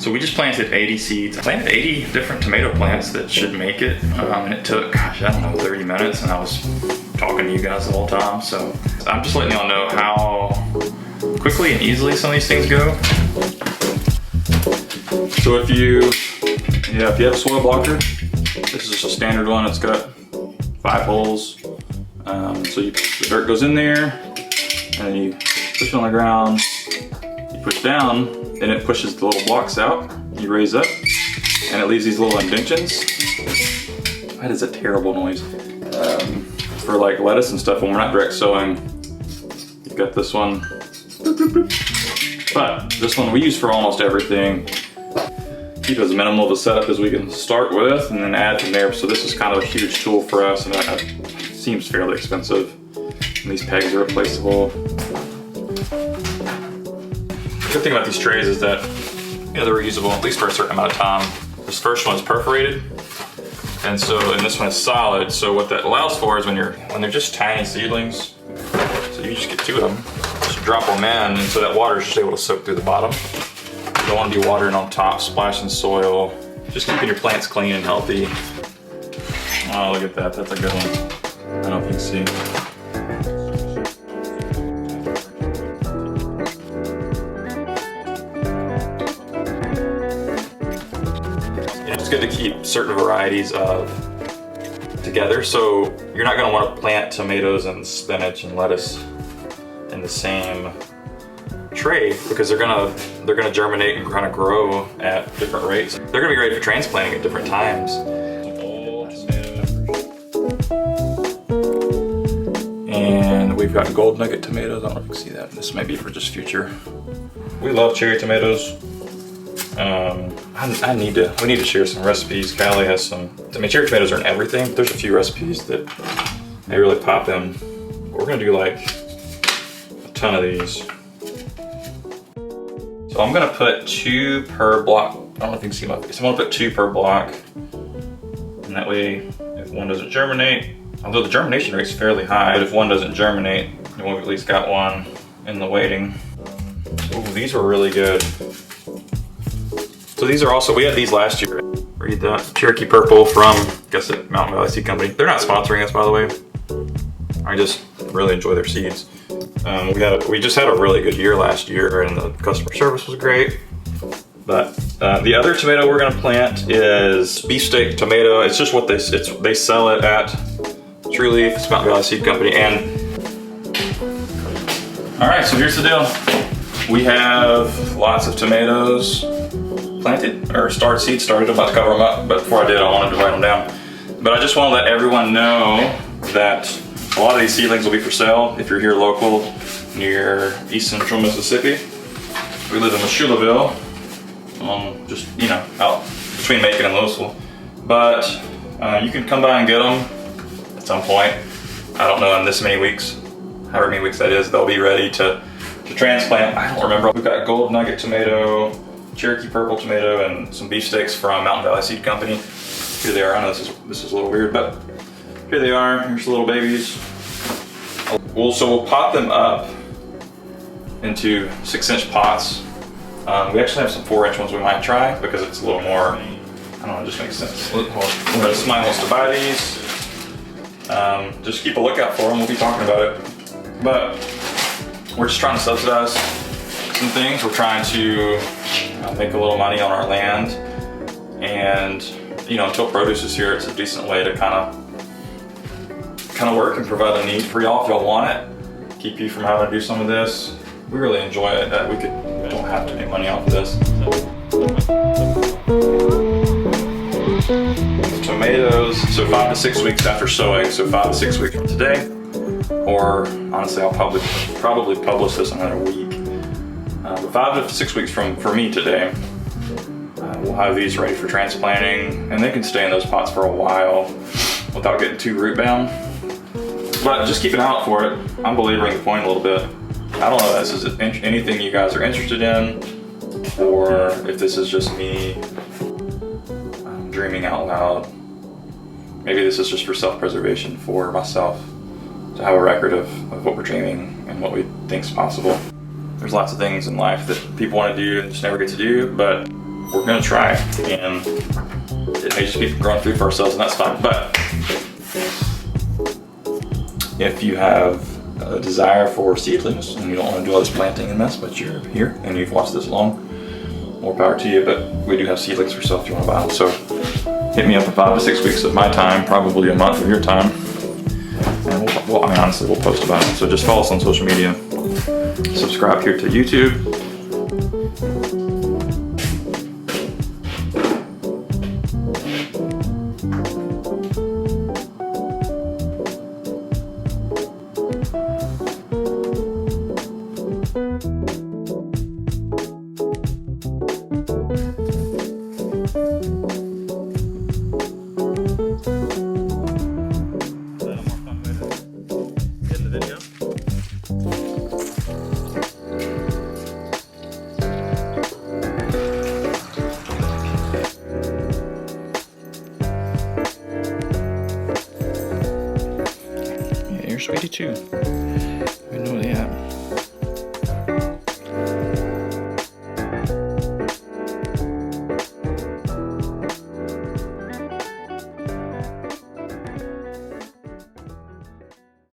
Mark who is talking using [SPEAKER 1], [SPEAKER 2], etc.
[SPEAKER 1] So we just planted 80 seeds. I planted 80 different tomato plants that should make it. And it took, gosh, I don't know, 30 minutes, and I was talking to you guys the whole time. So I'm just letting y'all know how quickly and easily some of these things go. So if you have a soil blocker, this is just a standard one. It's got 5 holes. So the dirt goes in there, and then you push it on the ground, you push down, and it pushes the little blocks out. You raise up, and it leaves these little indentions. That is a terrible noise. For like lettuce and stuff when we're not direct sowing. You've got this one. But this one we use for almost everything. Keep as minimal of a setup as we can start with, and then add from there. So this is kind of a huge tool for us, and it seems fairly expensive. And these pegs are replaceable. The good thing about these trays is that they're reusable, at least for a certain amount of time. This first one is perforated, and this one is solid. So what that allows for is when they're just tiny seedlings, so you just get 2 of them, just drop them in, and so that water is just able to soak through the bottom. You don't want to be watering on top, splashing soil, just keeping your plants clean and healthy. Oh, look at that, that's a good one. I don't know if you can see. It's good to keep certain varieties together. So you're not going to want to plant tomatoes and spinach and lettuce in the same tray, because they're gonna germinate and kind of grow at different rates. They're gonna be great for transplanting at different times. And we've got gold nugget tomatoes. I don't know if you can see that. This may be for just future. We love cherry tomatoes. We need to share some recipes. Kylie has some. I mean, cherry tomatoes are in everything. There's a few recipes that they really pop in. We're gonna do like a ton of these. So I'm gonna put 2 per block. I don't know if you can see my face. I'm gonna put 2 per block. And that way, if one doesn't germinate, although the germination rate's fairly high, but if one doesn't germinate, then we've at least got one in the waiting. Ooh, these were really good. So these are also, we had these last year. Read that, Cherokee Purple from, I guess, the Mountain Valley Seed Company. They're not sponsoring us, by the way. I just really enjoy their seeds. We just had a really good year last year, and the customer service was great. But the other tomato we're gonna plant is beefsteak tomato. It's just what they sell it at True Leaf. It's Mountain Valley Seed Company. And all right, so here's the deal. We have lots of tomatoes planted, or seed started. I'm about to cover them up, but before I did, I wanted to write them down. But I just want to let everyone know that a lot of these seedlings will be for sale if you're here local near East Central Mississippi. We live in Meshulaville, just out between Macon and Louisville. But you can come by and get them at some point. I don't know, in this many weeks, however many weeks that is, they'll be ready to transplant. I don't remember. We've got gold nugget tomato, Cherokee purple tomato, and some beefsteaks from Mountain Valley Seed Company. Here they are. I know this is a little weird, but here they are. Here's the little babies. So we'll pot them up into 6-inch pots. We actually have some 4-inch ones we might try, because it's a little more, I don't know, it just makes sense. Somebody wants to buy these. Just keep a lookout for them. We'll be talking about it. But we're just trying to subsidize some things. We're trying to make a little money on our land. And, until produce is here, it's a decent way to kind of work and provide a need for y'all if y'all want it. Keep you from having to do some of this. We really enjoy it. We don't have to make money off of this. Tomatoes, so 5 to 6 weeks after sowing, so 5 to 6 weeks from today, or honestly, I'll probably publish this in another week. But 5 to 6 weeks for me today, we'll have these ready for transplanting, and they can stay in those pots for a while without getting too root bound. But just keep an eye out for it. I'm belaboring the point a little bit. I don't know if this is anything you guys are interested in, or if this is just me dreaming out loud. Maybe this is just for self-preservation for myself, to have a record of what we're dreaming and what we think is possible. There's lots of things in life that people want to do and just never get to do, but we're gonna try, and it may just be growing food for ourselves, and that's fine. But if you have a desire for seedlings and you don't want to do all this planting and mess, but you're here and you've watched this long, more power to you. But we do have seedlings for sale if you want to buy them. So hit me up for 5 to 6 weeks of my time, probably a month of your time, and I mean, honestly, we'll post about it. So just follow us on social media, subscribe here to YouTube. Sweetie too. We know that.